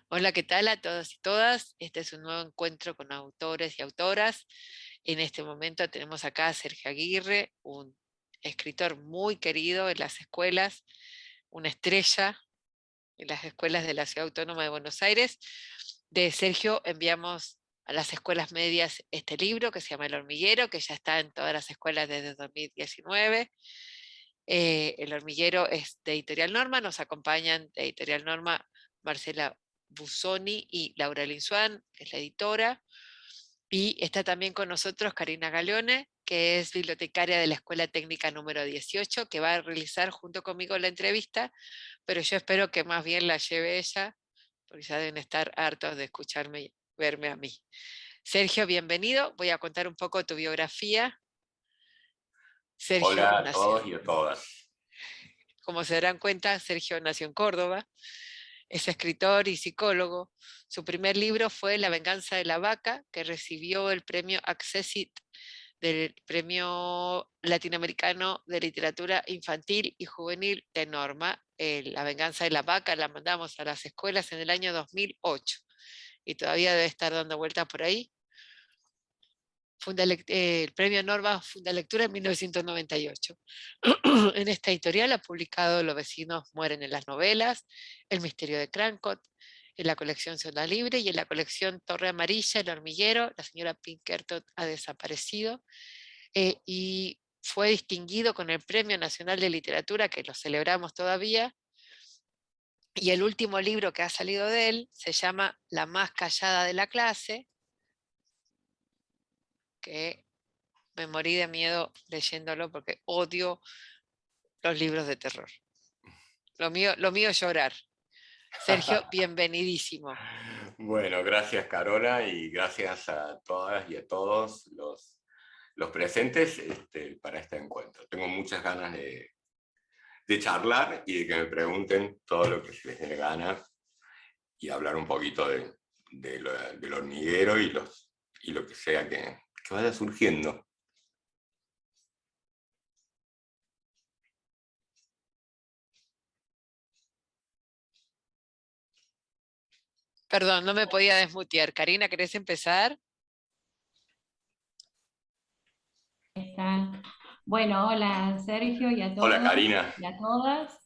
Hola, ¿qué tal a todos y todas? Este es un nuevo encuentro con autores y autoras. En este momento tenemos acá a Sergio Aguirre, un escritor muy querido en las escuelas, una estrella en las escuelas de la Ciudad Autónoma de Buenos Aires. De Sergio enviamos a las escuelas medias este libro que se llama El Hormiguero, que ya está en todas las escuelas desde 2019. El Hormiguero es de Editorial Norma, nos acompañan de Editorial Norma Marcela Busoni y Laura Linsuán, que es la editora, y está también con nosotros Karina Galeone, que es bibliotecaria de la Escuela Técnica número 18, que va a realizar junto conmigo la entrevista, pero yo espero que más bien la lleve ella, porque ya deben estar hartos de escucharme y verme a mí. Sergio, bienvenido. Voy a contar un poco tu biografía. Sergio Hola a nació, todos y a todas. como se darán cuenta, Sergio nació en Córdoba. Es escritor y psicólogo. Su primer libro fue La venganza de la vaca, que recibió el premio Accessit del Premio Latinoamericano de Literatura Infantil y Juvenil de Norma. La venganza de la vaca la mandamos a las escuelas en el año 2008 y todavía debe estar dando vueltas por ahí. El premio Norma Funda Lectura en 1998. En esta editorial ha publicado Los vecinos mueren en las novelas, El misterio de Crancott, en la colección Zona Libre y en la colección Torre Amarilla, El hormiguero, la señora Pinkerton ha desaparecido, y fue distinguido con el Premio Nacional de Literatura, que lo celebramos todavía, y el último libro que ha salido de él se llama La más callada de la clase, que me morí de miedo leyéndolo porque odio los libros de terror. Lo mío es llorar. Sergio, bienvenidísimo. Bueno, gracias Carola y gracias a todas y a todos los presentes para este encuentro. Tengo muchas ganas de charlar y de que me pregunten todo lo que se les dé gana y hablar un poquito del hormiguero y lo que sea que vaya surgiendo. Perdón, no me podía desmutear. Karina, ¿querés empezar? Está. Bueno, hola Sergio y a Hola todos Karina. y a todas.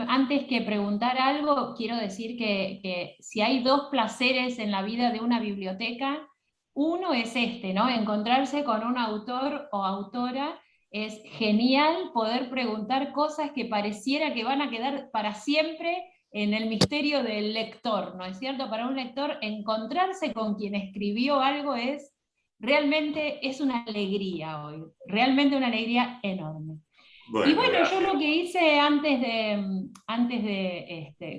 Antes que preguntar algo, quiero decir que si hay dos placeres en la vida de una biblioteca, uno es este, ¿no? Encontrarse con un autor o autora. Es genial poder preguntar cosas que pareciera que van a quedar para siempre en el misterio del lector, ¿no es cierto? Para un lector, encontrarse con quien escribió algo realmente es una alegría hoy, realmente una alegría enorme. Y Bueno, bueno, yo gracias. lo que hice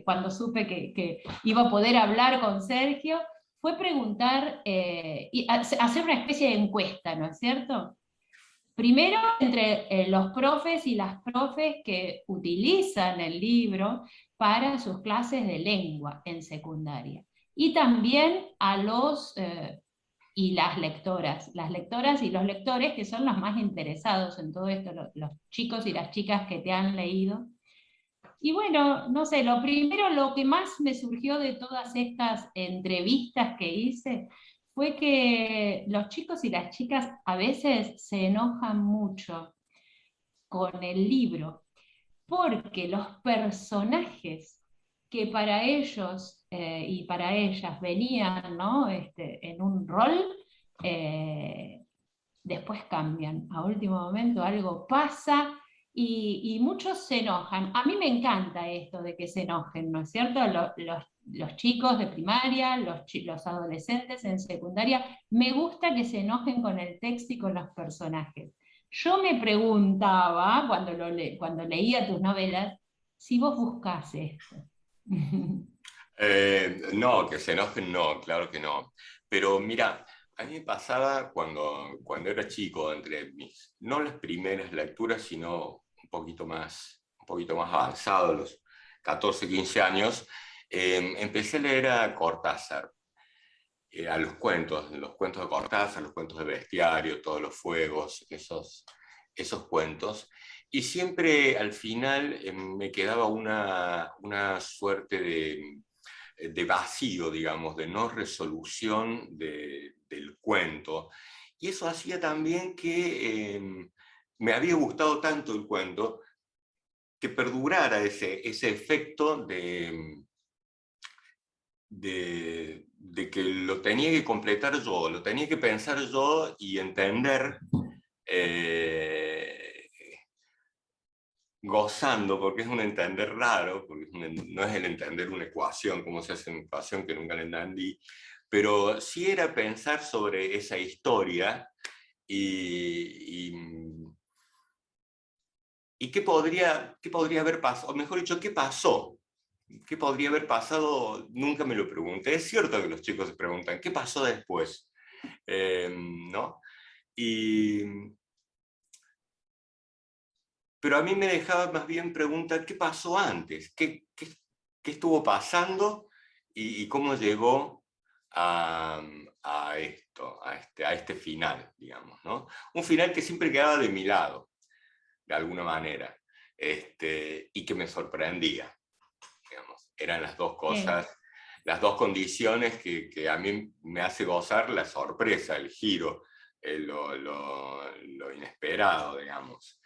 cuando supe que iba a poder hablar con Sergio, fue preguntar y hacer una especie de encuesta, ¿no es cierto? Primero, entre los profes y las profes que utilizan el libro para sus clases de lengua en secundaria. Y también a los y las lectoras y los lectores que son los más interesados en todo esto, los chicos y las chicas que te han leído. Y bueno, no sé, lo primero, lo que más me surgió de todas estas entrevistas que hice fue que los chicos y las chicas a veces se enojan mucho con el libro, porque los personajes que para ellos y para ellas venían, ¿no? En un rol, eh, después cambian. A último momento algo pasa y muchos se enojan. A mí me encanta esto de que se enojen, ¿no es cierto? Los chicos de primaria, los adolescentes en secundaria, me gusta que se enojen con el texto y con los personajes. Yo me preguntaba, cuando leía tus novelas, si vos buscás esto. No, que se enojen, no, claro que no. Pero mira, a mí me pasaba cuando era chico, no las primeras lecturas, sino un poquito más avanzado, los 14, 15 años, empecé a leer a Cortázar, a los cuentos de Cortázar, los cuentos de Bestiario, Todos los Fuegos, esos cuentos. Y siempre al final me quedaba una suerte de vacío, digamos, de no resolución del cuento. Y eso hacía también que me había gustado tanto el cuento que perdurara ese efecto de que lo tenía que completar yo, lo tenía que pensar yo y entender, gozando, porque es un entender raro, porque no es el entender una ecuación, como se hace una ecuación que nunca la entendí, pero sí era pensar sobre esa historia y qué podría haber pasado, o mejor dicho, qué pasó. ¿Qué podría haber pasado? Nunca me lo pregunté. Es cierto que los chicos se preguntan, ¿qué pasó después? ¿No? Y, pero a mí me dejaba más bien preguntar, ¿qué pasó antes? ¿Qué estuvo pasando? Y cómo llegó a esto, a este final, digamos, ¿no? Un final que siempre quedaba de mi lado, de alguna manera, y que me sorprendía. Digamos. Eran las dos cosas, las dos condiciones que a mí me hace gozar la sorpresa, el giro, lo inesperado, digamos.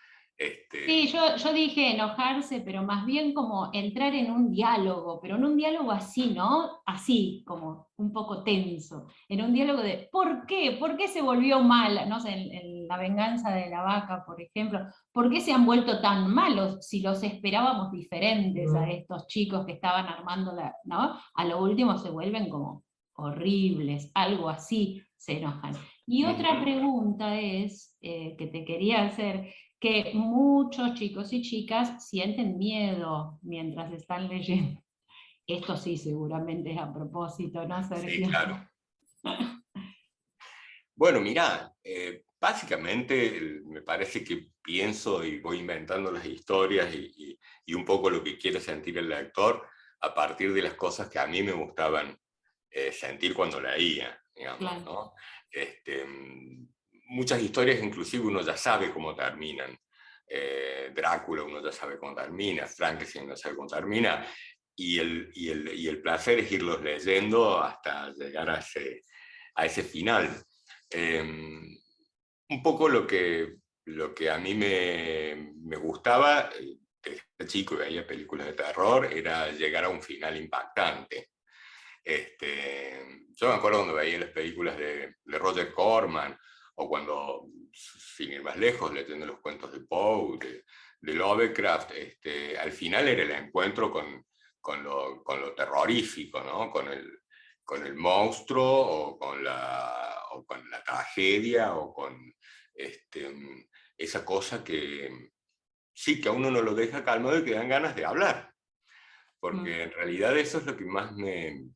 Sí, yo dije enojarse, pero más bien como entrar en un diálogo, pero en un diálogo así, ¿no? Así, como un poco tenso, en un diálogo de ¿por qué? ¿Por qué se volvió mala? No sé, en La venganza de la vaca, por ejemplo, ¿por qué se han vuelto tan malos si los esperábamos diferentes a estos chicos que estaban armando ¿no? A lo último se vuelven como horribles, algo así, se enojan. Y otra pregunta es, que te quería hacer, que muchos chicos y chicas sienten miedo mientras están leyendo. Esto sí, seguramente es a propósito, ¿no, Sí, Sergio? claro. Bueno, mirá, básicamente me parece que pienso y voy inventando las historias y un poco lo que quiere sentir el lector a partir de las cosas que a mí me gustaban sentir cuando leía, digamos, Claro. ¿no? Muchas historias inclusive uno ya sabe cómo terminan. Drácula uno ya sabe cómo termina, Frankenstein uno sabe cómo termina, y el placer es irlos leyendo hasta llegar a ese final. Un poco lo que a mí me gustaba, desde chico veía películas de terror, era llegar a un final impactante. Yo me acuerdo cuando veía las películas de Roger Corman, o cuando, sin ir más lejos, leyendo los cuentos de Poe, de Lovecraft, al final era el encuentro con lo terrorífico, ¿no? Con el monstruo, o con la tragedia, o con esa cosa que sí, que a uno no lo deja calmado y que dan ganas de hablar. Porque en realidad eso es lo que más me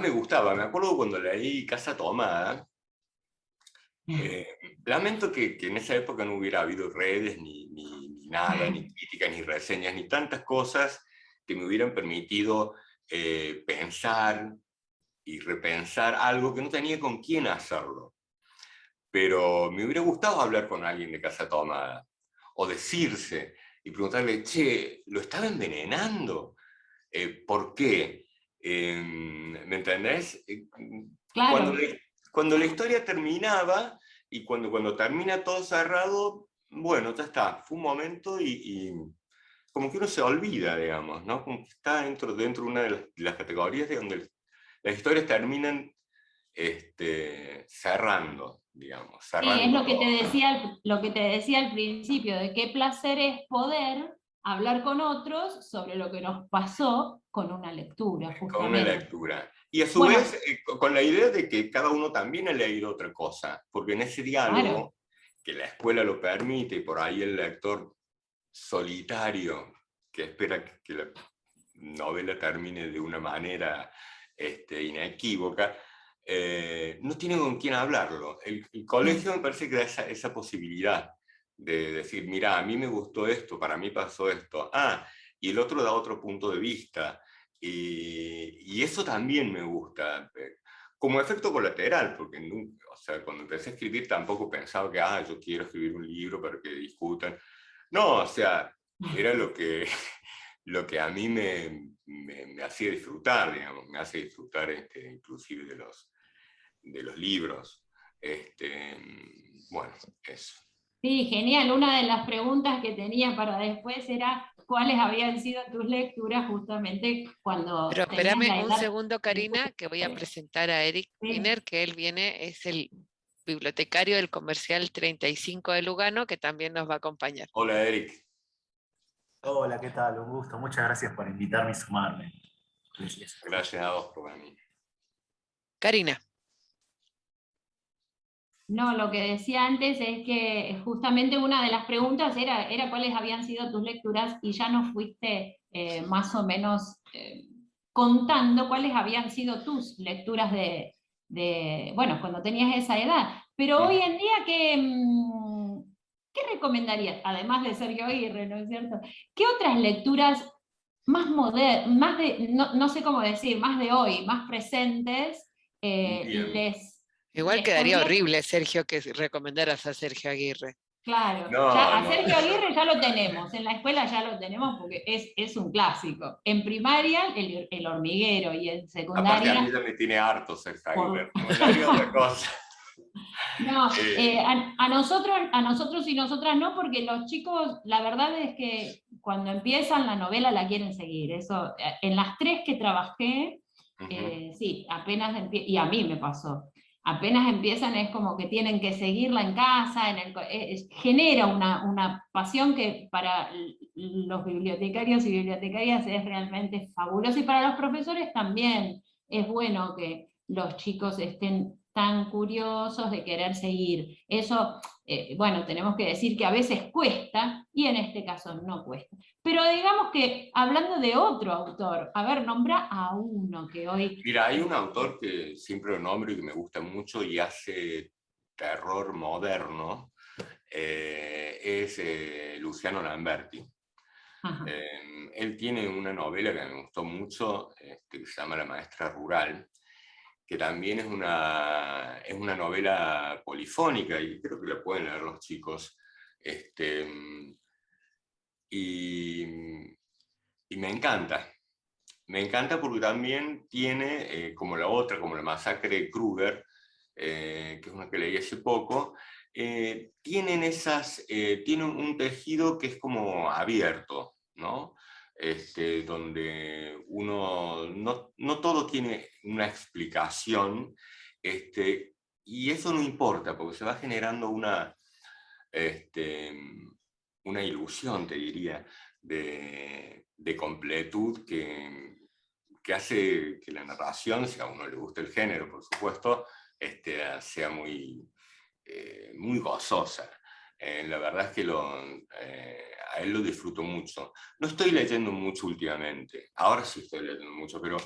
gustaba. Me acuerdo cuando leí Casa Tomada. Lamento que en esa época no hubiera habido redes, ni nada, ni críticas, ni reseñas, ni tantas cosas que me hubieran permitido pensar y repensar algo que no tenía con quién hacerlo. Pero me hubiera gustado hablar con alguien de Casa Tomada, o decirse, y preguntarle, che, ¿lo estaba envenenando? ¿Por qué? ¿Me entendés? Cuando, Claro. cuando la historia terminaba, y cuando termina todo cerrado, bueno, ya está, fue un momento y como que uno se olvida, digamos, ¿no? Como que está dentro de una de las categorías de donde las historias terminan cerrando, digamos, Sí, es cerrando todo. lo que te decía al principio, de qué placer es poder hablar con otros sobre lo que nos pasó con una lectura, Con una justamente. lectura. Y a su Bueno, vez, con la idea de que cada uno también ha leído otra cosa, porque en ese claro. diálogo, que la escuela lo permite, y por ahí el lector solitario, que espera que la novela termine de una manera inequívoca, no tiene con quién hablarlo. El colegio me parece que da esa posibilidad de decir, mira, a mí me gustó esto, para mí pasó esto. Ah, y el otro da otro punto de vista. Y eso también me gusta, como efecto colateral, porque nunca, o sea, cuando empecé a escribir tampoco pensaba que yo quiero escribir un libro para que discutan. No, o sea, era lo que a mí me hacía disfrutar, digamos, me hace disfrutar inclusive de los libros. Bueno, eso. Sí, genial. Una de las preguntas que tenía para después era cuáles habían sido tus lecturas justamente cuando Pero tenías espérame la un edad. segundo, Karina, que voy a presentar a Eric Sí. Wiener, que él viene, es el bibliotecario del Comercial 35 de Lugano, que también nos va a acompañar. Hola, Eric. Hola, ¿qué tal? Un gusto. Muchas gracias por invitarme y sumarme. Gracias a vos por venir. Karina. No, lo que decía antes es que justamente una de las preguntas era cuáles habían sido tus lecturas y ya nos fuiste más o menos contando cuáles habían sido tus lecturas bueno, cuando tenías esa edad. Pero hoy en día, ¿qué recomendarías? Además de Sergio Aguirre, ¿no es cierto? ¿Qué otras lecturas más modernas, más de, no sé cómo decir, más de hoy, más presentes, Igual les quedaría podrías... horrible, Sergio, que recomendaras a Sergio Aguirre. Claro, No, ya a no. Sergio Aguirre ya lo tenemos, en la escuela ya lo tenemos porque es un clásico. En primaria, el hormiguero, y en Aparte a mí secundaria... ya me tiene harto Sergio Aguirre. por- No hablaría otra cosa. No, a nosotros y nosotras no, porque los chicos, la verdad es que cuando empiezan la novela la quieren seguir. Eso, en las 3 que trabajé, sí, apenas y a mí me pasó. Apenas empiezan es como que tienen que seguirla en casa, genera una pasión que para los bibliotecarios y bibliotecarias es realmente fabuloso, y para los profesores también es bueno que los chicos estén tan curiosos de querer seguir. Eso, bueno, tenemos que decir que a veces cuesta, y en este caso no cuesta. Pero digamos que, hablando de otro autor, a ver, nombra a uno que hoy... Mira, hay un autor que siempre lo nombro y que me gusta mucho y hace terror moderno, es Luciano Lamberti. Él tiene una novela que me gustó mucho, que se llama La maestra rural, que también es una novela polifónica y creo que la pueden leer los chicos. Y me encanta. Me encanta porque también tiene, como la otra, como La masacre de Kruger, que es una que leí hace poco, tienen un tejido que es como abierto, ¿no? Donde uno, no todo tiene una explicación, y eso no importa, porque se va generando una ilusión, te diría, de completud que hace que la narración, si a uno le gusta el género, por supuesto, sea muy gozosa. La verdad es que a él lo disfruto mucho. No estoy leyendo mucho últimamente, ahora sí estoy leyendo mucho, pero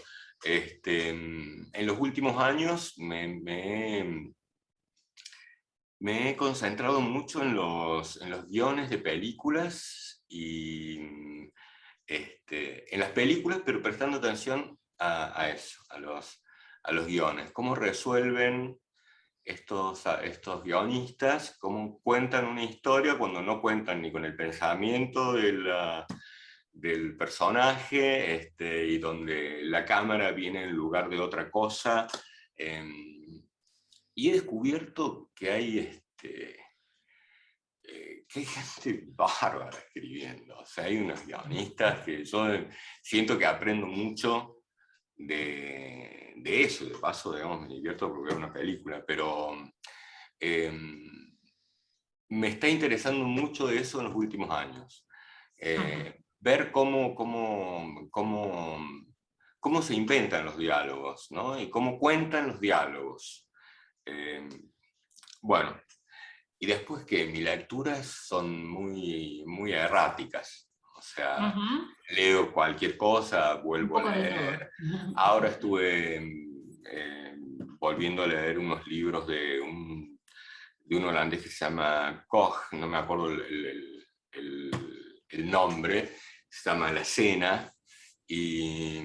en los últimos años me he concentrado mucho en los guiones de películas y en las películas, pero prestando atención a eso, a los guiones. Cómo resuelven estos guionistas, cómo cuentan una historia cuando no cuentan ni con el pensamiento del personaje, y donde la cámara viene en lugar de otra cosa. Y he descubierto que hay gente bárbara escribiendo. O sea, hay unos guionistas que yo siento que aprendo mucho de eso. De paso, digamos, me divierto porque veo una película, pero me está interesando mucho de eso en los últimos años. Ver cómo se inventan los diálogos, ¿no? Y cómo cuentan los diálogos. Bueno, y después que mis lecturas son muy, muy erráticas. O sea, leo cualquier cosa, vuelvo a leer. Ahora estuve volviendo a leer unos libros de un holandés que se llama Koch, no me acuerdo el nombre, se llama La Cena, y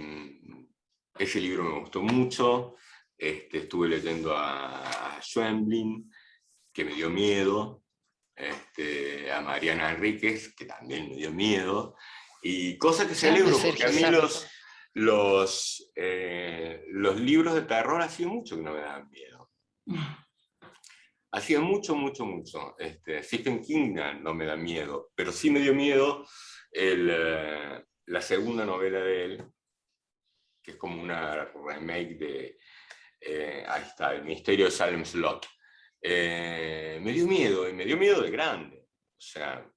ese libro me gustó mucho. Estuve leyendo a Schwemblin, que me dio miedo, a Mariana Enríquez, que también me dio miedo, Y cosa que Grande, celebro, porque a Sergio mí Sarmiento. los libros de terror hacía mucho que no me daban miedo. Hacía mucho, mucho, mucho. Stephen King no me da miedo, pero sí me dio miedo la segunda novela de él, que es como una remake de, ahí está, El misterio de Salem Slot. Me dio miedo, y me dio miedo de grande. O sea,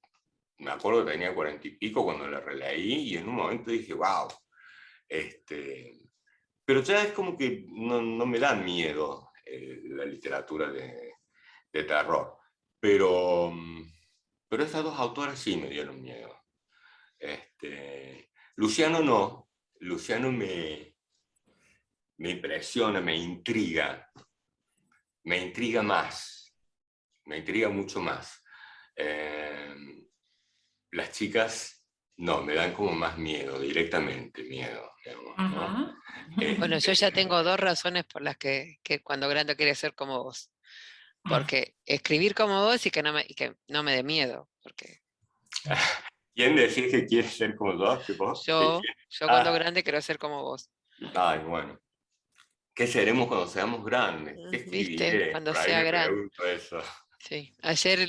me acuerdo que tenía 40 y pico cuando la releí, y en un momento dije, wow. Pero ya es como que no me da miedo la literatura de terror. Pero esas dos autoras sí me dieron miedo. Luciano no. Luciano me impresiona, me intriga más, me intriga mucho más. Las chicas, no, me dan como más miedo, directamente miedo, digamos, ¿no? Ajá. Bueno, yo ya tengo 2 razones por las que cuando grande quería ser como vos. Porque escribir como vos y que no me dé miedo. Porque ¿Quién decís que quiere ser como vos? ¿Que vos? yo cuando grande quiero ser como vos. Ay, bueno. ¿Qué seremos cuando seamos grandes? ¿Qué ¿Viste? escribiré? Cuando Por ahí sea me grande. pregunto eso. Sí. Ayer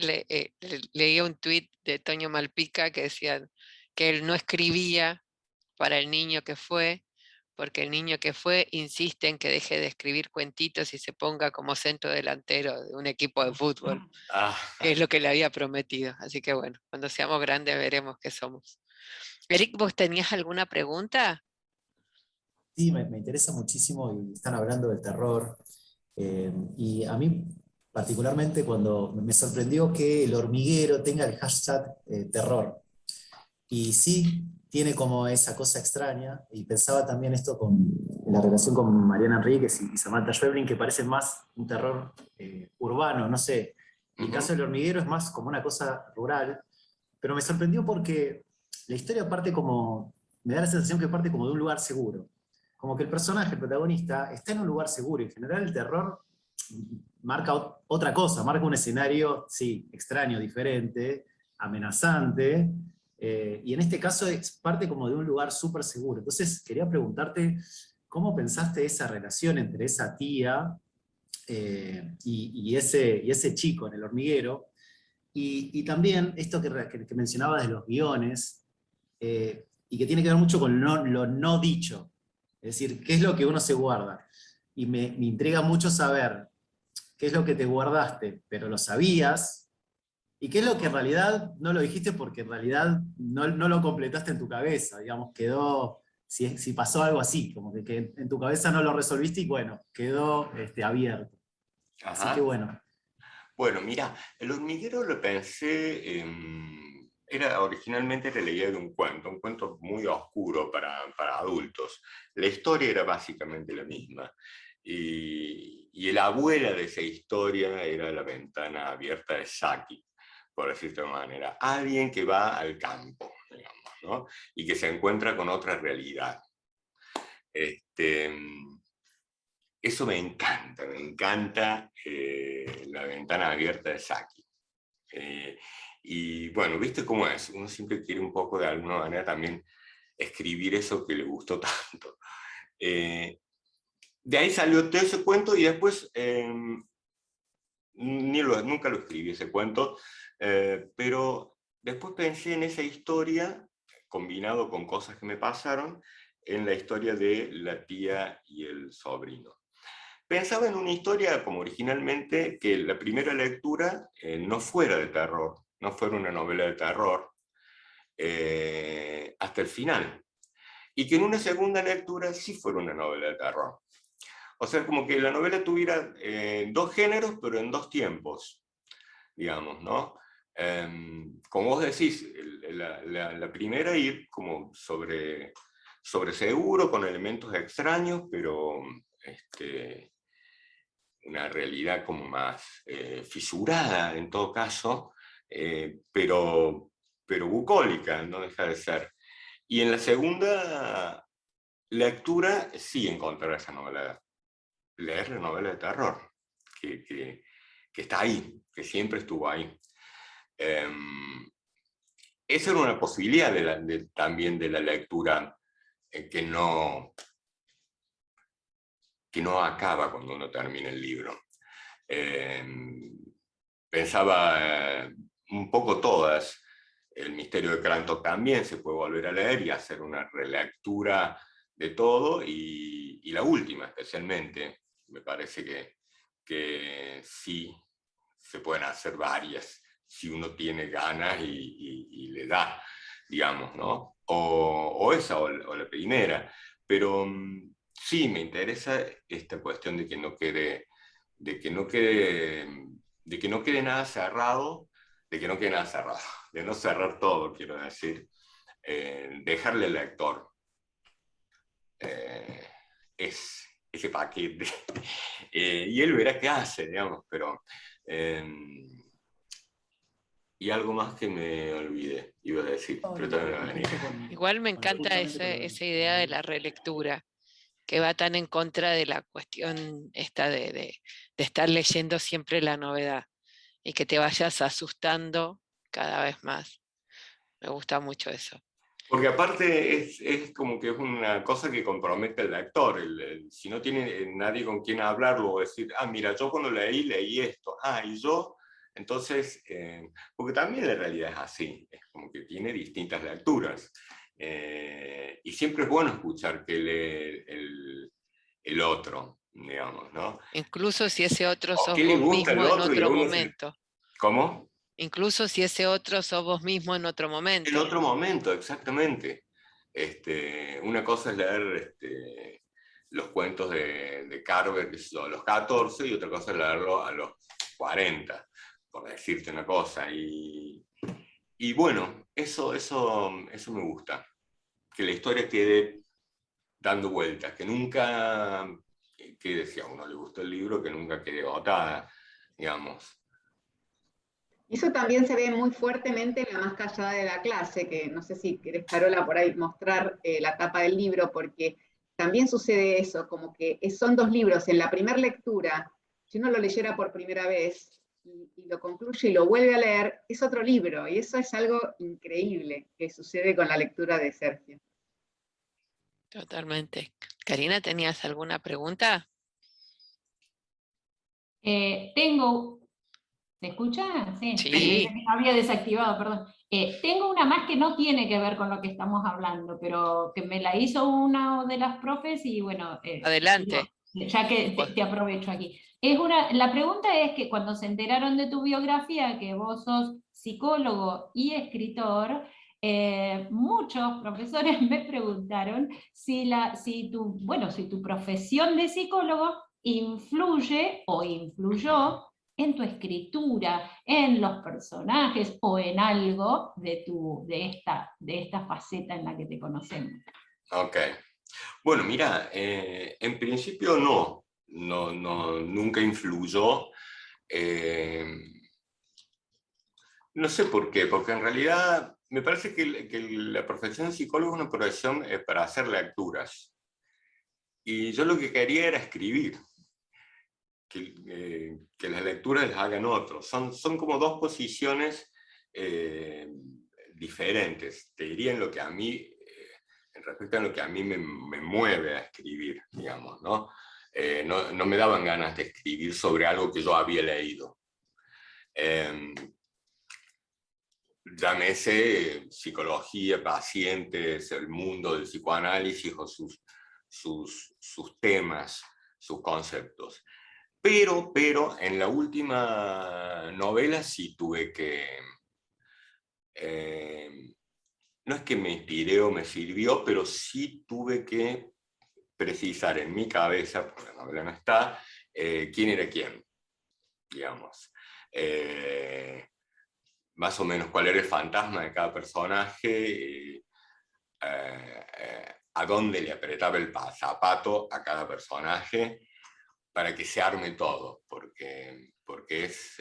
leí un tuit de Toño Malpica que decía que él no escribía para el niño que fue, porque el niño que fue insiste en que deje de escribir cuentitos y se ponga como centro delantero de un equipo de fútbol, Ah, que es lo que le había prometido. Así que bueno, cuando seamos grandes veremos qué somos. Eric, ¿vos tenías alguna pregunta? Sí, me interesa muchísimo y están hablando del terror. Y a mí, particularmente, cuando me sorprendió que El Hormiguero tenga el hashtag terror. Y sí, tiene como esa cosa extraña. Y pensaba también esto con la relación con Mariana Enríquez y Samantha Schweblin, que parece más un terror urbano, no sé. Y el caso del Hormiguero es más como una cosa rural. Pero me sorprendió porque la historia parte como, me da la sensación que parte como de un lugar seguro. Como que el personaje, el protagonista, está en un lugar seguro. Y en general el terror marca otra cosa, marca un escenario, sí, extraño, diferente, amenazante. Y en este caso es parte como de un lugar súper seguro. Entonces quería preguntarte, ¿cómo pensaste esa relación entre esa tía y ese chico en El Hormiguero? Y también esto que mencionabas de los guiones, y que tiene que ver mucho con lo no dicho. Es decir, qué es lo que uno se guarda. Y me intriga mucho saber qué es lo que te guardaste, pero lo sabías, y qué es lo que en realidad no lo dijiste porque en realidad no lo completaste en tu cabeza, digamos, quedó, si pasó algo así, como que en tu cabeza no lo resolviste y bueno, quedó abierto. Así que ajá. bueno. Bueno, mira, El Hormiguero lo pensé, originalmente era la idea de un cuento muy oscuro para adultos. La historia era básicamente la misma. Y la abuela de esa historia era La ventana abierta de Saki, por decirlo de una manera. Alguien que va al campo, digamos, ¿no? Y que se encuentra con otra realidad. Eso me encanta La ventana abierta de Saki. Y bueno, ¿viste cómo es? Uno siempre quiere un poco de alguna manera también escribir eso que le gustó tanto. De ahí salió todo ese cuento y después nunca lo escribí ese cuento, pero después pensé en esa historia combinado con cosas que me pasaron en la historia de la tía y el sobrino. Pensaba en una historia como originalmente que la primera lectura no fuera de terror, no fuera una novela de terror, hasta el final. Y que en una segunda lectura sí fuera una novela de terror. O sea, como que la novela tuviera dos géneros, pero en dos tiempos, digamos, ¿no? Como vos decís, la primera ir como sobre seguro, con elementos extraños, pero una realidad como más fisurada en todo caso, pero bucólica, no deja de ser. Y en la segunda lectura sí encontrar esa novela, leer la novela de terror, que está ahí, que siempre estuvo ahí. esa era una posibilidad también de la lectura que no acaba cuando uno termina el libro. Pensaba un poco todas. El misterio de Crantock también se puede volver a leer y hacer una relectura de todo, y la última especialmente, me parece que sí se pueden hacer varias, si uno tiene ganas y le da, digamos, ¿no? O esa, o la primera. Pero sí, me interesa esta cuestión de que no quede nada cerrado, de no cerrar todo, quiero decir, dejarle al lector ese paquete, y él verá qué hace, digamos, pero... y algo más que me olvidé, iba a decir, pero también va a venir. Igual me encanta esa idea de la relectura, que va tan en contra de la cuestión esta de estar leyendo siempre la novedad y que te vayas asustando cada vez más. Me gusta mucho eso. Porque aparte es como que es una cosa que compromete al lector. Si no tiene nadie con quien hablarlo o decir, mira, yo cuando leí esto, y yo, entonces, porque también la realidad es así, es como que tiene distintas lecturas. Y siempre es bueno escuchar que lee el otro, digamos, ¿no? Incluso si ese otro ¿O sos qué le vos gusta al mismo en otro y a otro uno momento. ¿Cómo? Incluso si ese otro sos vos mismo en otro momento. En otro momento, exactamente. Una cosa es leer los cuentos de Carver, que son los 14, y otra cosa es leerlo a los 40, por decirte una cosa. Y bueno, eso me gusta, que la historia quede dando vueltas, que nunca quede, si a uno le gustó el libro, que nunca quede agotada, digamos. Eso también se ve muy fuertemente en La más callada de la clase, que no sé si querés, Carola, por ahí mostrar la tapa del libro, porque también sucede eso, como que son dos libros. En la primera lectura, si uno lo leyera por primera vez y lo concluye y lo vuelve a leer, es otro libro, y eso es algo increíble que sucede con la lectura de Sergio. Totalmente. Karina, ¿tenías alguna pregunta? Tengo... ¿Se escucha? Sí. Sí. Había desactivado, perdón. Tengo una más que no tiene que ver con lo que estamos hablando, pero que me la hizo una de las profes y bueno... Adelante. Ya que te aprovecho aquí. La pregunta es que cuando se enteraron de tu biografía, que vos sos psicólogo y escritor, muchos profesores me preguntaron si tu profesión de psicólogo influye o influyó en tu escritura, en los personajes o en algo de esta faceta en la que te conocemos. Ok. Bueno, mira, en principio no, nunca influyó. No sé por qué, porque en realidad me parece que la profesión de psicólogo es una profesión para hacer lecturas. Y yo lo que quería era escribir, que las lecturas las hagan otros. Son como dos posiciones diferentes. Te diría en lo que a mí, en respecto a lo que a mí me mueve a escribir, digamos, ¿no? No me daban ganas de escribir sobre algo que yo había leído. Llámese psicología, pacientes, el mundo del psicoanálisis o sus temas, sus conceptos. Pero en la última novela sí tuve que... no es que me inspiré o me sirvió, pero sí tuve que precisar en mi cabeza, porque la novela no está, quién era quién, digamos. Más o menos cuál era el fantasma de cada personaje, a dónde le apretaba el zapato a cada personaje para que se arme todo, porque es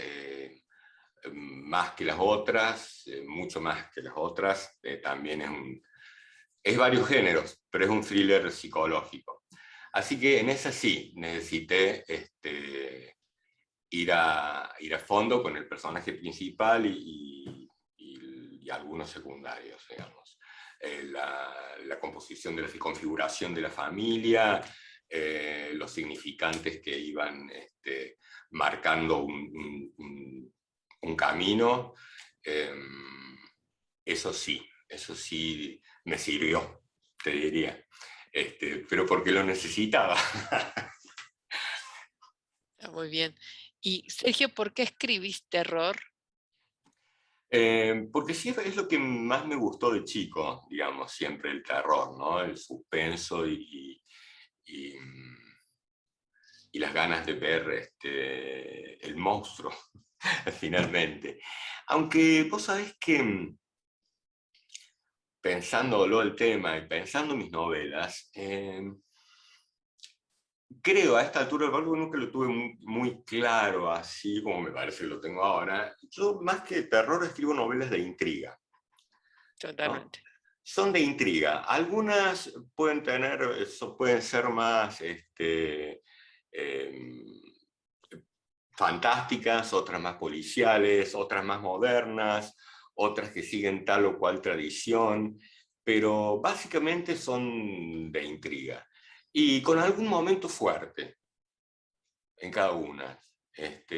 más que las otras, mucho más que las otras, también es varios géneros, pero es un thriller psicológico. Así que en esa sí, necesité ir a fondo con el personaje principal y y algunos secundarios, digamos. La composición de la configuración de la familia, los significantes que iban marcando un camino, eso sí me sirvió, te diría, pero porque lo necesitaba. Muy bien. Y Sergio, ¿por qué escribís terror? Porque sí es lo que más me gustó de chico, digamos, siempre el terror, ¿no? El suspenso y las ganas de ver el monstruo, finalmente. Aunque vos sabés que, pensándolo el tema y pensando mis novelas, creo a esta altura del partido nunca lo tuve muy claro, así como me parece que lo tengo ahora. Yo más que terror escribo novelas de intriga, ¿no? Totalmente. Son de intriga. Algunas pueden ser más fantásticas, otras más policiales, otras más modernas, otras que siguen tal o cual tradición, pero básicamente son de intriga. Y con algún momento fuerte en cada una.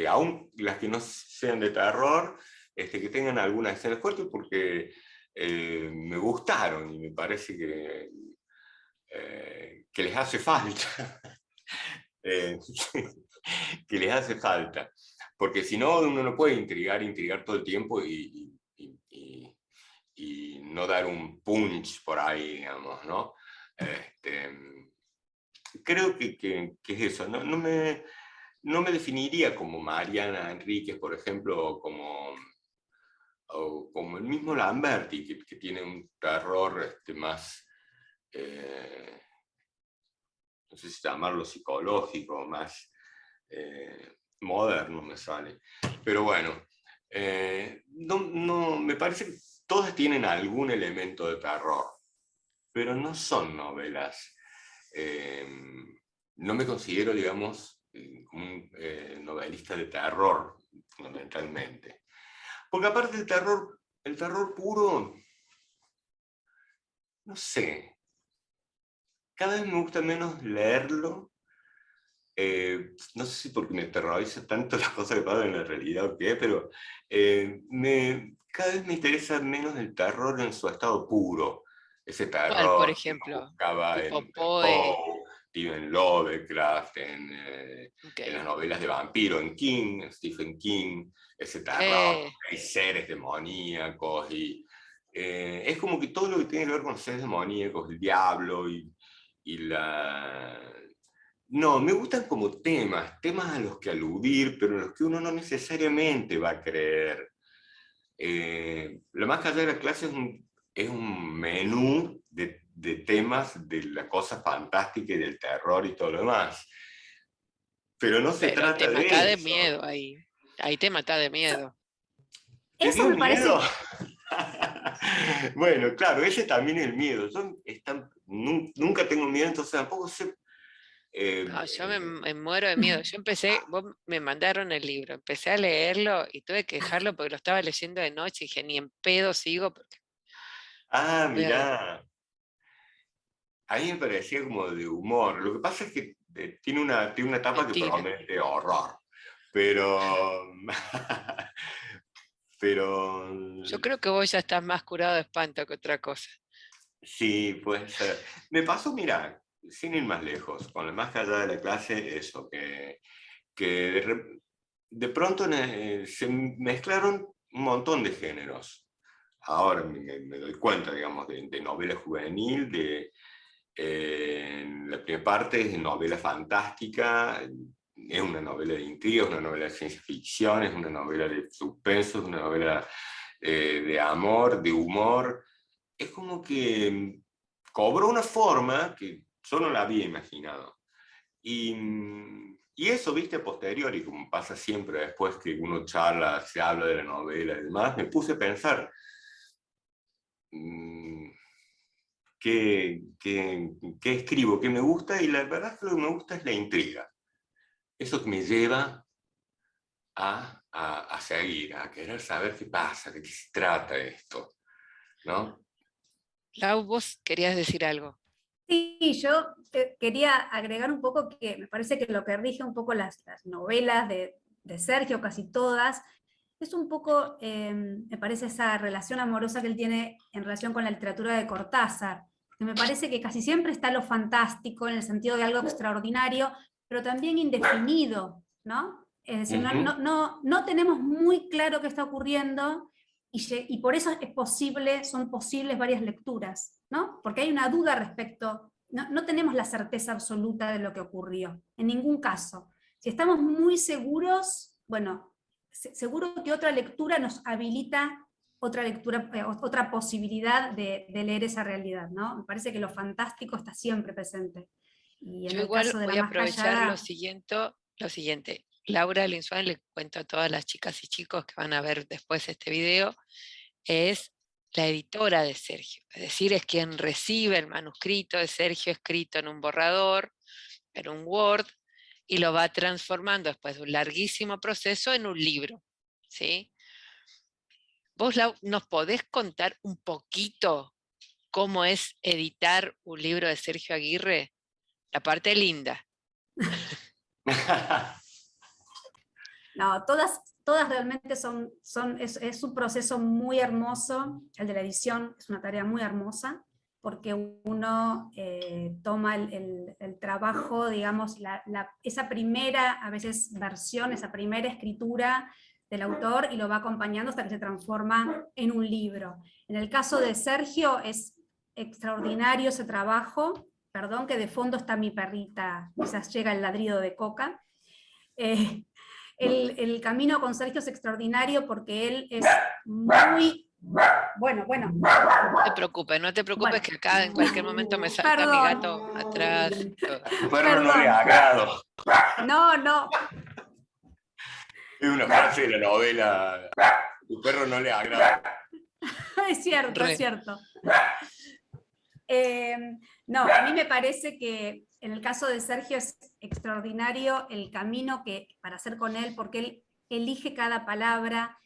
Aún las que no sean de terror, que tengan alguna escena fuerte, porque me gustaron y me parece que les hace falta. eh, que les hace falta. Porque si no, uno no puede intrigar todo el tiempo y no dar un punch por ahí, digamos, ¿no? Creo que es eso. No me definiría como Mariana Enríquez, por ejemplo, o como el mismo Lamberti, que tiene un terror más, no sé si llamarlo psicológico, más moderno me sale. Pero bueno, me parece que todas tienen algún elemento de terror, pero no son novelas. No me considero, digamos, como un novelista de terror, fundamentalmente. Porque aparte el terror puro, no sé, cada vez me gusta menos leerlo. No sé si porque me terroriza tanto las cosas que pasan en la realidad o qué, pero cada vez me interesa menos el terror en su estado puro. Ese ¿Cuál, por terror que uno ejemplo? buscaba Tipo en Poe. Poe, Steven Lovecraft, Ok. en las novelas de vampiro, en King, en Stephen King, ese terror, Eh, hay seres demoníacos y es como que todo lo que tiene que ver con seres demoníacos, el diablo y la... No, me gustan como temas a los que aludir, pero en los que uno no necesariamente va a creer. La más allá de la clase es un menú de temas de la cosa fantástica y del terror y todo lo demás. Pero no se pero te trata de mata de eso. miedo ahí. Ahí te mata de miedo. ¿Te Eso dio me parece. miedo? Bueno, claro, ese también es el miedo. Yo nunca tengo miedo, entonces tampoco sé. No, yo me muero de miedo. Yo empecé, vos me mandaron el libro, empecé a leerlo y tuve que dejarlo porque lo estaba leyendo de noche y dije, ni en pedo sigo porque voy a... Mirá, a mí me parecía como de humor. Lo que pasa es que tiene una etapa que Mentira. promete horror. Pero, pero Yo creo que vos ya estás más curado de espanto que otra cosa. sí, puede ser. Me pasó, mira, sin ir más lejos, con la más allá de la clase, eso, que de pronto se mezclaron un montón de géneros. Ahora me doy cuenta, digamos, de novela juvenil, la primera parte es de novela fantástica, es una novela de intriga, es una novela de ciencia ficción, es una novela de suspenso, es una novela de amor, de humor. Es como que cobró una forma que yo no la había imaginado. Y eso, viste, a posteriori, como pasa siempre después que uno charla, se habla de la novela y demás, me puse a pensar, qué escribo, qué me gusta, y la verdad es que lo que me gusta es la intriga. Eso que me lleva a a seguir, a querer saber qué pasa, de qué se trata esto, ¿no? Lau, vos querías decir algo. Sí, yo quería agregar un poco que me parece que lo que rige un poco las novelas de Sergio, casi todas, es un poco, me parece, esa relación amorosa que él tiene en relación con la literatura de Cortázar, que me parece que casi siempre está lo fantástico en el sentido de algo extraordinario, pero también indefinido, ¿no? Es decir, no tenemos muy claro qué está ocurriendo, y por eso son posibles varias lecturas, ¿no? Porque hay una duda respecto, no tenemos la certeza absoluta de lo que ocurrió, en ningún caso. Si estamos muy seguros, bueno, seguro que otra lectura nos habilita otra lectura, otra posibilidad de leer esa realidad, ¿no? Me parece que lo fantástico está siempre presente. Y en Yo el igual caso de voy La a Más aprovechar Callada, lo siguiente. Laura Linsuán, le cuento a todas las chicas y chicos que van a ver después este video, es la editora de Sergio, es decir, es quien recibe el manuscrito de Sergio escrito en un borrador, en un Word, y lo va transformando después de un larguísimo proceso en un libro, ¿sí? ¿Vos, Lau, nos podés contar un poquito cómo es editar un libro de Sergio Aguirre? La parte linda. no, todas realmente es un proceso muy hermoso, el de la edición es una tarea muy hermosa, porque uno toma el trabajo, digamos, esa primera, a veces, versión, esa primera escritura del autor, y lo va acompañando hasta que se transforma en un libro. En el caso de Sergio es extraordinario ese trabajo, perdón que de fondo está mi perrita, quizás llega el ladrido de Coca. El camino con Sergio es extraordinario porque él es muy... Bueno. No te preocupes, Bueno. que acá en cualquier momento me salta Perdón. mi gato atrás. Tu perro no le agrado. No. Es una frase de la novela. Tu perro no le agrada. Es cierto, Re. es cierto. No, a mí me parece que en el caso de Sergio es extraordinario el camino para hacer con él, porque él elige cada palabra,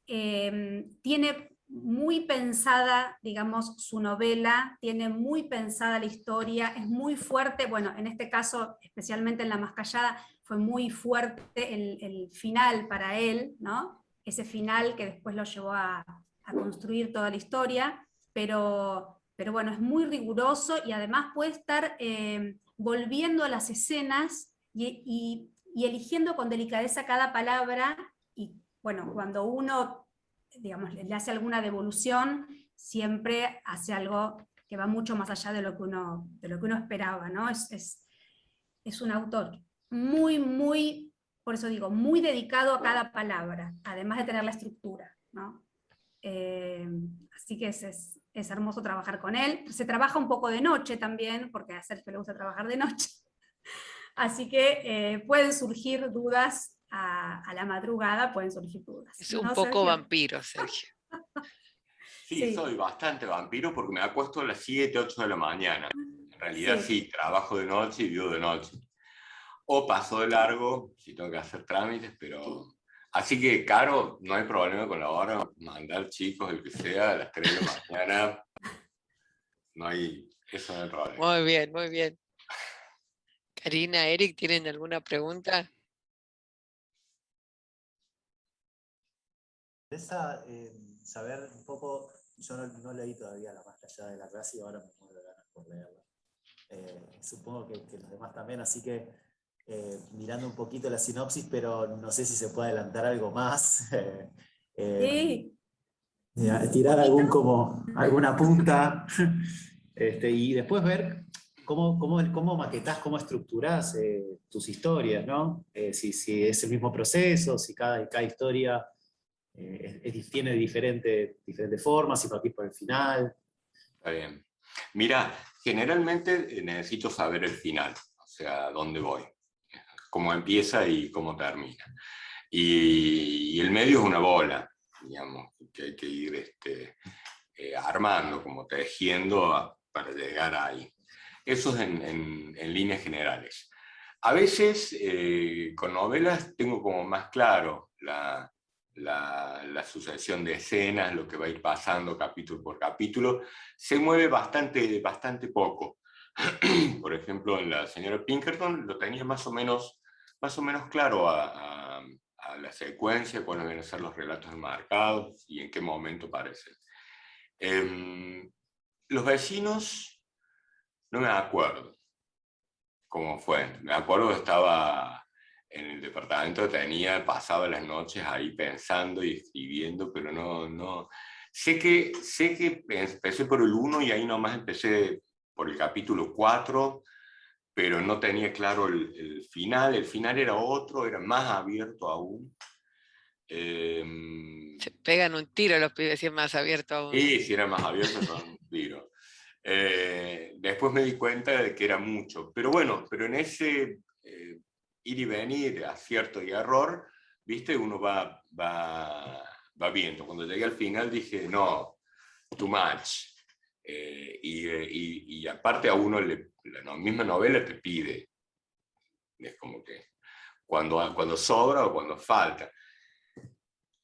tiene muy pensada, digamos, su novela, tiene muy pensada la historia, es muy fuerte, bueno, en este caso, especialmente en La Más Callada, fue muy fuerte el final para él, ¿no? Ese final que después lo llevó a construir toda la historia, pero bueno, es muy riguroso y además puede estar volviendo a las escenas y eligiendo con delicadeza cada palabra, y bueno, cuando uno, digamos, le hace alguna devolución, siempre hace algo que va mucho más allá de lo que uno esperaba, ¿no? Es un autor muy, por eso digo, muy dedicado a cada palabra, además de tener la estructura, ¿no? Así que es hermoso trabajar con él. Se trabaja un poco de noche también, porque a Sergio le gusta trabajar de noche. Así que pueden surgir dudas a la madrugada, pueden surgir dudas. Es un ¿No, poco Sergio? vampiro, Sergio. Sí, soy bastante vampiro porque me acuesto a las 7, 8 de la mañana. En realidad sí, trabajo de noche y vivo de noche. O paso de largo si tengo que hacer trámites, pero... Así que, Caro, no hay problema con la hora, mandar chicos, el que sea, a las 3 de la mañana. No hay, eso no hay problema. Muy bien. Karina, Eric, ¿tienen alguna pregunta? Interesa saber un poco, yo no leí todavía La Más Callada de la Clase y ahora me muero de ganas por leerla. Supongo que los demás también, así que mirando un poquito la sinopsis, pero no sé si se puede adelantar algo más. Sí. Tirar alguna punta y después ver cómo maquetás, cómo estructurás tus historias, ¿no? Si es el mismo proceso, si cada historia tiene diferentes formas, si partís por el final. Está bien. Mira, generalmente necesito saber el final, o sea, dónde voy, cómo empieza y cómo termina. Y el medio es una bola, digamos, que hay que ir armando, como tejiendo para llegar ahí. Eso es en líneas generales. A veces con novelas tengo como más claro la sucesión de escenas, lo que va a ir pasando capítulo por capítulo, se mueve bastante poco. Por ejemplo, en la señora Pinkerton lo tenía más o menos claro a la secuencia, cuáles van a ser los relatos enmarcados y en qué momento aparecen. Los vecinos, no me acuerdo cómo fue. Me acuerdo que estaba en el departamento, pasaba las noches ahí pensando y escribiendo, pero no. Sé que empecé por el 1 y ahí nomás empecé por el capítulo 4, pero no tenía claro el final. El final era otro, era más abierto aún. Se pegan un tiro los pibes si es más abierto aún. Sí, si era más abierto, son un tiro. Después me di cuenta de que era mucho. Pero bueno, en ese ir y venir, acierto y error, ¿viste? Uno va viendo. Cuando llegué al final dije, no, too much. Y aparte a uno la misma novela te pide. Es como que cuando sobra o cuando falta.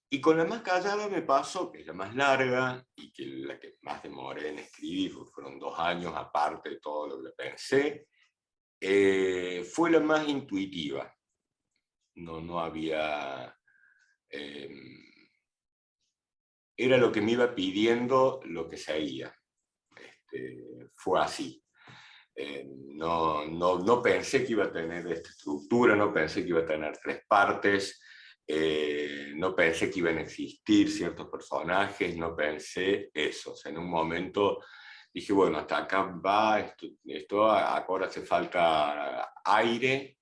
Y con La más callada me pasó, que es la más larga y que la que más demoré en escribir, fueron 2 años aparte de todo lo que pensé, fue la más intuitiva. No había... era lo que me iba pidiendo lo que seguía. Fue así. No pensé que iba a tener esta estructura, no pensé que iba a tener 3 partes, no pensé que iban a existir ciertos personajes, no pensé eso. O sea, en un momento dije, bueno, hasta acá va, esto ahora hace falta aire,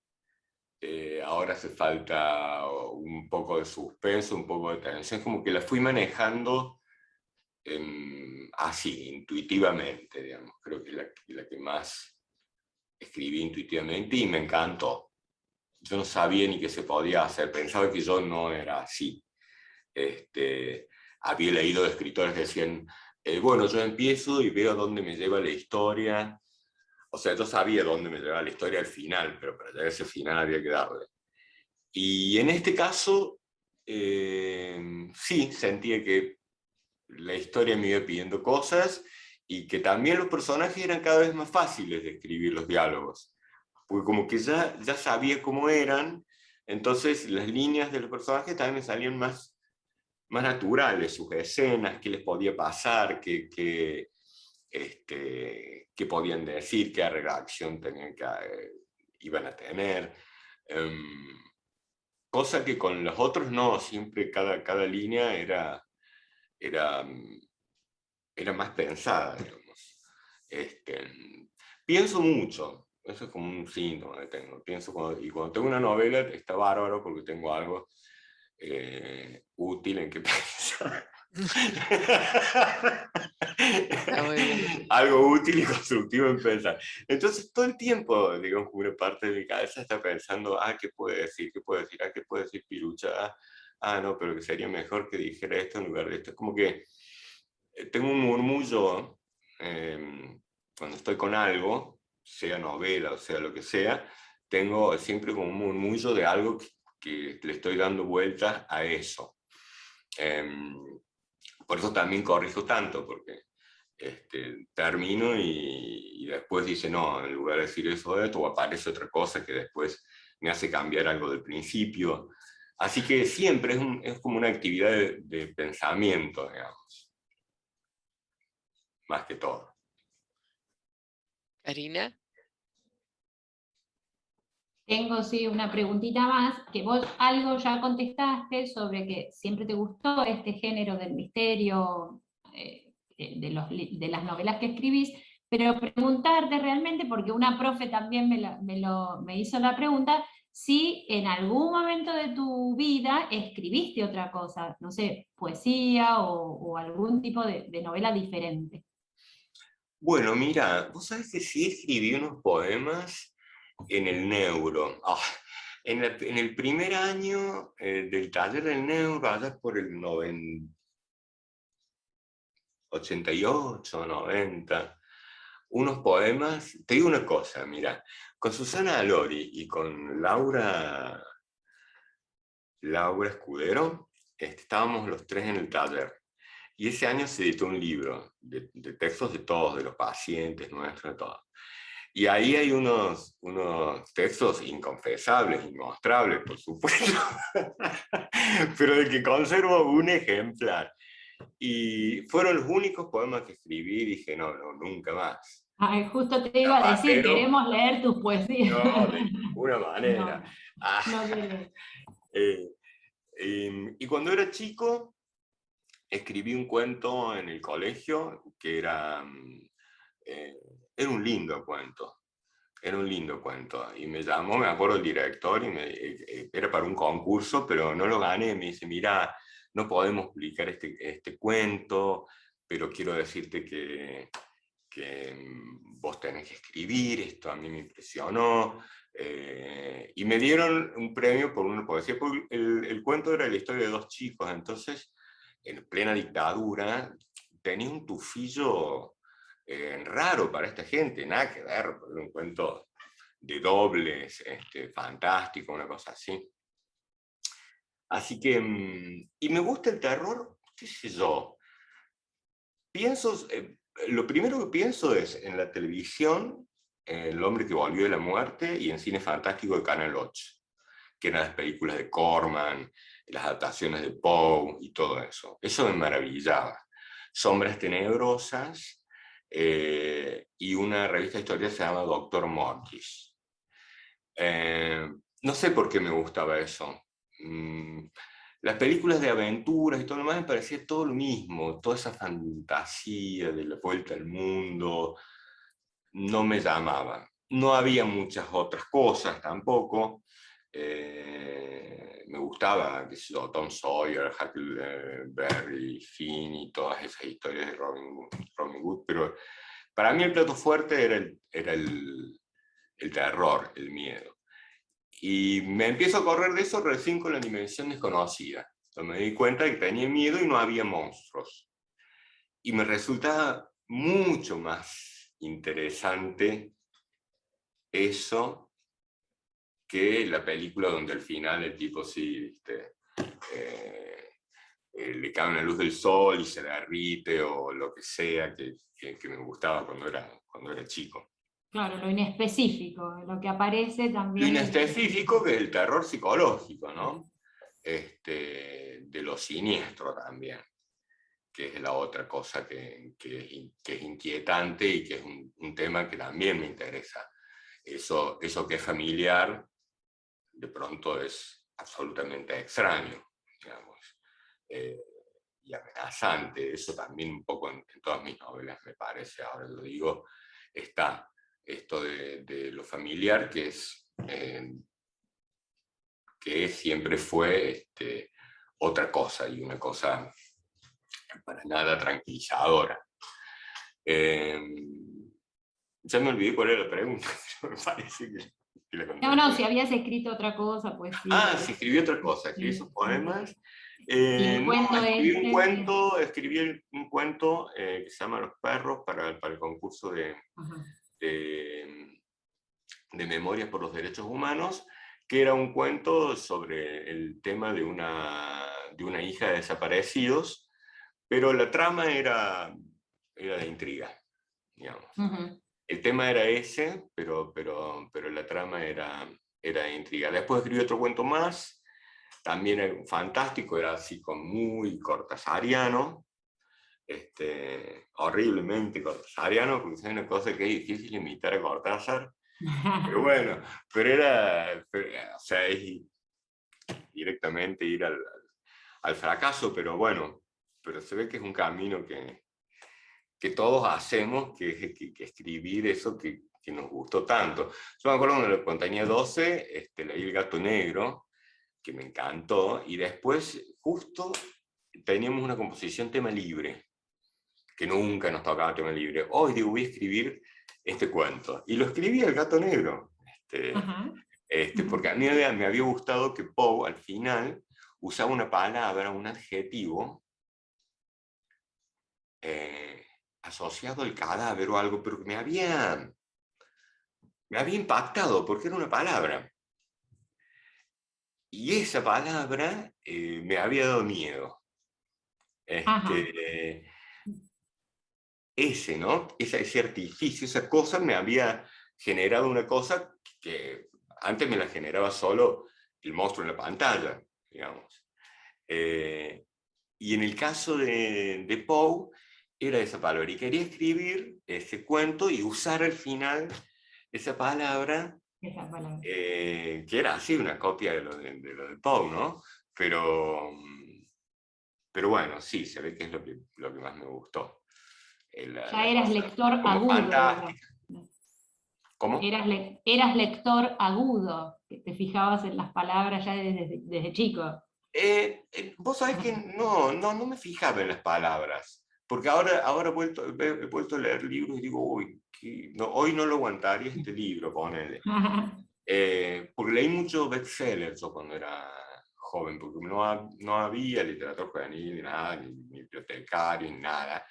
ahora hace falta un poco de suspenso, un poco de tensión, como que la fui manejando así, intuitivamente, digamos. Creo que es la que más escribí intuitivamente y me encantó. Yo no sabía ni qué se podía hacer, pensaba que yo no era así. Había leído de escritores que decían, bueno, yo empiezo y veo dónde me lleva la historia. O sea, yo sabía dónde me llevaba la historia al final, pero para llegar a ese final había que darle. Y en este caso, sí, sentía que la historia me iba pidiendo cosas y que también los personajes eran cada vez más fáciles de escribir los diálogos. Porque como que ya sabía cómo eran, entonces las líneas de los personajes también me salían más naturales, sus escenas, qué les podía pasar, qué podían decir, qué reacción iban a tener. Cosa que con los otros no, siempre cada línea era más pensada, digamos. Pienso mucho, eso es como un síntoma que tengo. Y cuando tengo una novela está bárbaro porque tengo algo útil en que pensar. Algo útil y constructivo en pensar. Entonces todo el tiempo, digamos, una parte de mi cabeza está pensando, ¿qué puede decir? ¿Qué puede decir? ¿Qué puede decir Pirucha? No, pero que sería mejor que dijera esto en lugar de esto. Es como que tengo un murmullo cuando estoy con algo, sea novela o sea lo que sea, tengo siempre como un murmullo de algo que le estoy dando vueltas a eso. Por eso también corrijo tanto, porque termino y después dice, no, en lugar de decir eso, o aparece otra cosa que después me hace cambiar algo del principio. Así que siempre es como una actividad de pensamiento, digamos. Más que todo. Karina. Tengo, sí, una preguntita más, que vos algo ya contestaste sobre que siempre te gustó este género del misterio, de las novelas que escribís, pero preguntarte realmente, porque una profe también me hizo la pregunta, si en algún momento de tu vida escribiste otra cosa, no sé, poesía o algún tipo de novela diferente. Bueno, mira, vos sabés que sí escribí unos poemas en el Neuro. En el primer año del taller del Neuro, allá por el 88, 90, unos poemas. Te digo una cosa, mira, con Susana Alori y con Laura Escudero, estábamos los tres en el taller. Y ese año se editó un libro de textos de todos, de los pacientes nuestros, de todos. Y ahí hay unos textos inconfesables, inmostrables, por supuesto, pero de que conservo un ejemplar. Y fueron los únicos poemas que escribí y dije, no, nunca más. Ay, justo te iba a decir, queremos leer tus poesías. No, de ninguna manera. Y cuando era chico, escribí un cuento en el colegio que era un lindo cuento. Era un lindo cuento. Y me llamó, me acuerdo el director, y era para un concurso, pero no lo gané. Me dice, mira, no podemos publicar este cuento, pero quiero decirte que vos tenés que escribir, esto a mí me impresionó. Y me dieron un premio por una poesía, porque el cuento era la historia de dos chicos, entonces, en plena dictadura, tenía un tufillo raro para esta gente, nada que ver, era un cuento de dobles, fantástico, una cosa así. Así que, y me gusta el terror, qué sé yo, pienso, lo primero que pienso es en la televisión, El hombre que volvió de la muerte, y en cine fantástico de Canal 8, que eran las películas de Corman, las adaptaciones de Poe y todo eso. Eso me maravillaba. Sombras tenebrosas, y una revista de historia se llama Doctor Mortis. No sé por qué me gustaba eso. Las películas de aventuras y todo lo demás me parecía todo lo mismo, toda esa fantasía de la vuelta al mundo, no me llamaba. No había muchas otras cosas tampoco. Me gustaba, qué sé yo, Tom Sawyer, Huckleberry Finn y todas esas historias de Robin Hood, pero para mí el plato fuerte era el terror, el miedo. Y me empiezo a correr de eso recién con La dimensión desconocida. Me di cuenta que tenía miedo y no había monstruos. Y me resulta mucho más interesante eso que la película donde al final el tipo sí, le cae una luz del sol y se derrite o lo que sea que me gustaba cuando era chico. Claro, lo inespecífico, lo que aparece también. Lo inespecífico que es el terror psicológico, ¿no? De lo siniestro también, que es la otra cosa que es inquietante y que es un tema que también me interesa. Eso que es familiar, de pronto es absolutamente extraño, digamos, y amenazante. Eso también un poco en todas mis novelas, me parece, ahora lo digo, está esto de lo familiar, que siempre fue otra cosa, y una cosa para nada tranquilizadora. Ya me olvidé cuál era la pregunta, pero me parece que la contesté. No, si habías escrito otra cosa, pues sí. Sí, escribí otra cosa, escribí esos poemas. Escribí un cuento que se llama Los perros para el concurso de Memorias por los Derechos Humanos, que era un cuento sobre el tema de una hija de desaparecidos, pero la trama era de intriga, digamos. El tema era ese, pero la trama era de intriga. Después escribí otro cuento más, también era fantástico, era así con muy cortasariano, horriblemente cortasariano, porque es una cosa que es difícil imitar a Cortázar, pero bueno, o sea, es directamente ir al fracaso, pero bueno, pero se ve que es un camino que todos hacemos, que escribir eso que nos gustó tanto. Yo me acuerdo cuando tenía 12, leí El gato negro, que me encantó, y después justo teníamos una composición tema libre, que nunca nos tocaba tema libre. Hoy digo, voy a escribir este cuento. Y lo escribí El gato negro, porque a mí me había gustado que Poe al final usaba una palabra, un adjetivo, asociado al cadáver o algo, pero que me había impactado, porque era una palabra. y esa palabra me había dado miedo. Ese, ¿no? Ese artificio, esa cosa me había generado una cosa que antes me la generaba solo el monstruo en la pantalla, digamos. Y en el caso de Poe, era esa palabra. Y quería escribir ese cuento y usar al final esa palabra, que era así una copia de lo de Poe, ¿no? Pero bueno, sí, se ve que es lo que más me gustó. Ya eras lector agudo. ¿Cómo? Eras lector agudo, que te fijabas en las palabras ya desde chico. Vos sabés que no me fijaba en las palabras, porque ahora he vuelto a leer libros y digo, uy, hoy no lo aguantaría este libro, ponele. Porque leí mucho bestsellers yo cuando era joven, porque no había literatura juvenil, ni nada, ni bibliotecario, ni nada.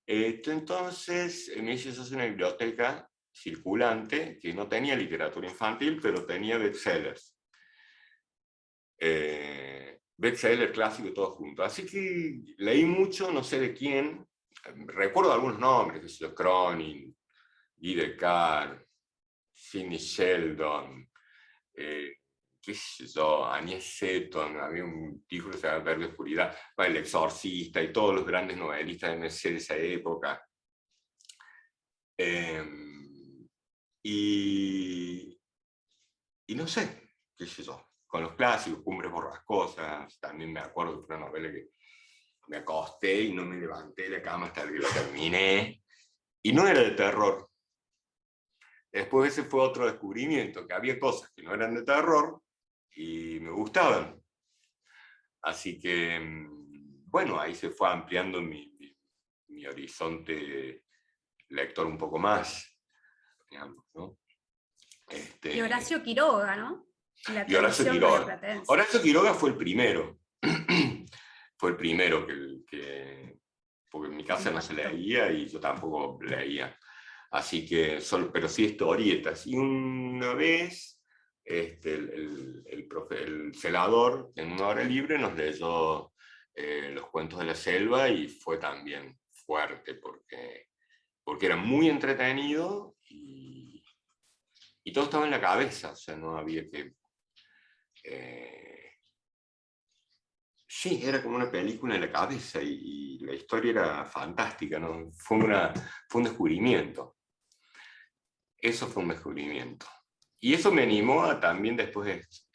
Entonces me hice una biblioteca circulante que no tenía literatura infantil, pero tenía bestsellers. Bestseller clásico todo junto. Así que leí mucho, no sé de quién, recuerdo algunos nombres, que son Cronin, Guy Descartes, Sidney Sheldon, qué sé yo, Agnès Seton, había un título que se llama Verde Oscuridad, El Exorcista y todos los grandes novelistas de esa época. Y no sé, qué sé yo, con los clásicos, Cumbres Borrascosas, también me acuerdo de una novela que me acosté y no me levanté de la cama hasta que lo terminé, y no era de terror. Después ese fue otro descubrimiento, que había cosas que no eran de terror y me gustaban. Así que, bueno, ahí se fue ampliando mi horizonte lector un poco más, digamos, ¿no? Y Horacio Quiroga, ¿no? Y Horacio Quiroga. Horacio Quiroga fue el primero. Fue el primero porque en mi casa no se leía y yo tampoco leía. Así que, pero sí historietas. Y una vez, el celador, en una hora libre, nos leyó Los Cuentos de la Selva y fue también fuerte porque era muy entretenido y todo estaba en la cabeza, o sea, no había que... sí, era como una película en la cabeza y la historia era fantástica, ¿no? Fue un descubrimiento. Eso fue un descubrimiento. Y eso me animó a también después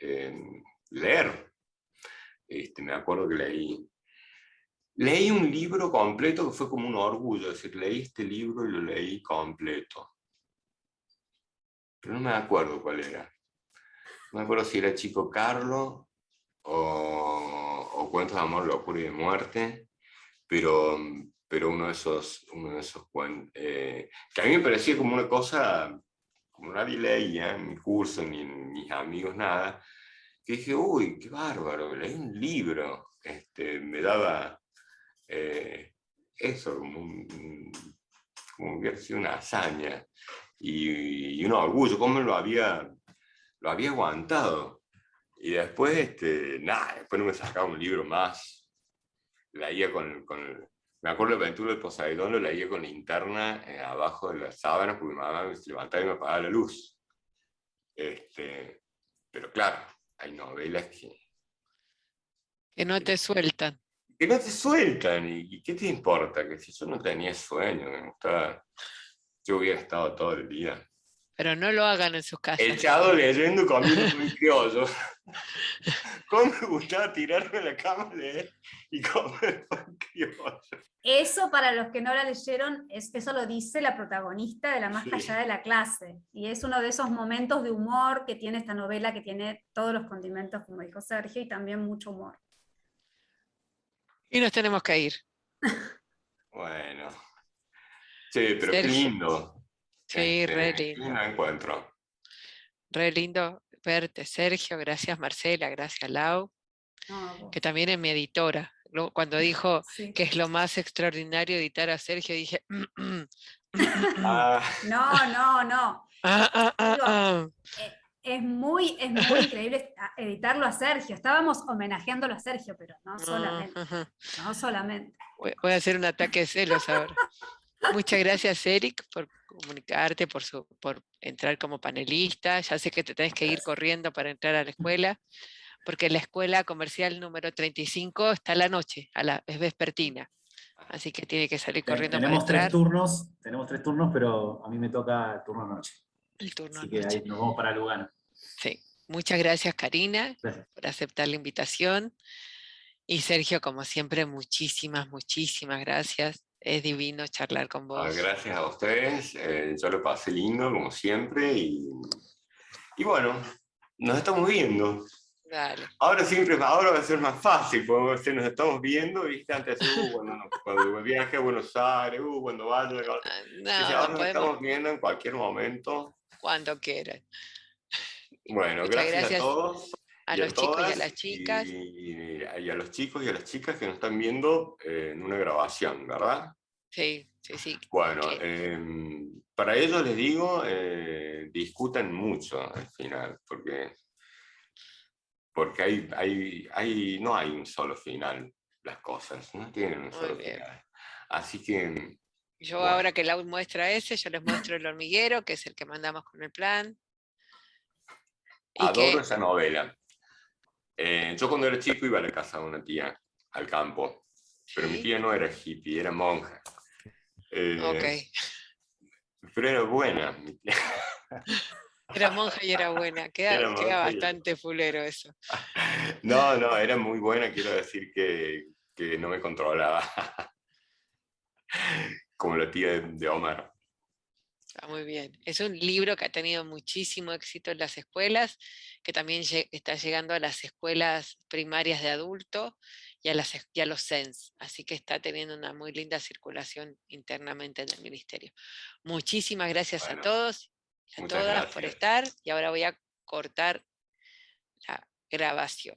leer. Me acuerdo que leí un libro completo que fue como un orgullo, es decir, leí este libro y lo leí completo. Pero no me acuerdo cuál era. No me acuerdo si era Chico Carlo o Cuentos de Amor, Locura y de Muerte, pero uno de esos cuentos, que a mí me parecía como una cosa, como nadie leía en mi curso, ni en mis amigos, nada, que dije, uy, qué bárbaro, leí un libro, me daba eso, como hubiera sido una hazaña, y un orgullo, cómo lo había aguantado. Y después, después no me sacaba un libro más. Leía me acuerdo de Aventura de Poseidón, lo leía con linterna abajo de las sábanas, porque mi mamá se levantaba y me apagaba la luz. Pero claro, hay novelas que no te sueltan. Que no te sueltan, y ¿qué te importa? Que si yo no tenía sueño, me gustaba, yo hubiera estado todo el día. Pero no lo hagan en sus casas. Echado leyendo, comiendo muy criollo. ¿Cómo me gustaba tirarme a la cama, leer y comer pan criollo? Eso, para los que no la leyeron, eso lo dice la protagonista de La Más Callada de la Clase. Y es uno de esos momentos de humor que tiene esta novela, que tiene todos los condimentos, como dijo Sergio, y también mucho humor. Y nos tenemos que ir. Bueno. Sí, pero Sergio. qué lindo. Sí, re lindo. Qué lindo encuentro. Re lindo verte, Sergio. Gracias, Marcela. Gracias, Lau. Que también es mi editora. Cuando dijo sí, que es lo más extraordinario editar a Sergio, dije... No. increíble editarlo a Sergio. Estábamos homenajeándolo a Sergio, pero no solamente. Ajá. No solamente. Voy a hacer un ataque de celos ahora. Muchas gracias, Eric, por comunicarte, por entrar como panelista. Ya sé que te tenés que ir corriendo para entrar a la escuela, porque la escuela comercial número 35 está a la noche, es vespertina. Así que tiene que salir corriendo para Tenemos entrar. tenemos tres turnos, pero a mí me toca el turno noche. El turno Así que noche. ahí nos vamos para Lugano. Sí. Muchas gracias, Karina, Gracias. por aceptar la invitación. Y Sergio, como siempre, muchísimas gracias. Es divino charlar con vos. Gracias a ustedes, yo lo pasé lindo, como siempre, y bueno, nos estamos viendo. Dale. Ahora va a ser más fácil, porque nos estamos viendo, ¿viste? Antes, cuando viaje a Buenos Aires, cuando vaya. Ahora nos estamos viendo en cualquier momento. Cuando quieran. Bueno, Muchas gracias a todos. A los chicos y a las chicas. Y a los chicos y a las chicas que nos están viendo en una grabación, ¿verdad? Sí. Bueno, para ellos les digo, discutan mucho al final, porque no hay un solo final, las cosas, no tienen un solo final. Así que... Yo ahora que Lau muestra ese, yo les muestro El hormiguero, que es el que mandamos con el plan. Adoro esa novela. Yo cuando era chico iba a la casa de una tía, al campo, pero mi tía no era hippie, era monja. Pero era buena. Era monja y era buena, queda bastante fulero eso. No, era muy buena, quiero decir que no me controlaba. Como la tía de Omar. Está muy bien. Es un libro que ha tenido muchísimo éxito en las escuelas, que también está llegando a las escuelas primarias de adulto y a los CENS. Así que está teniendo una muy linda circulación internamente en el ministerio. Muchísimas gracias a todos y a todas por estar. Y ahora voy a cortar la grabación.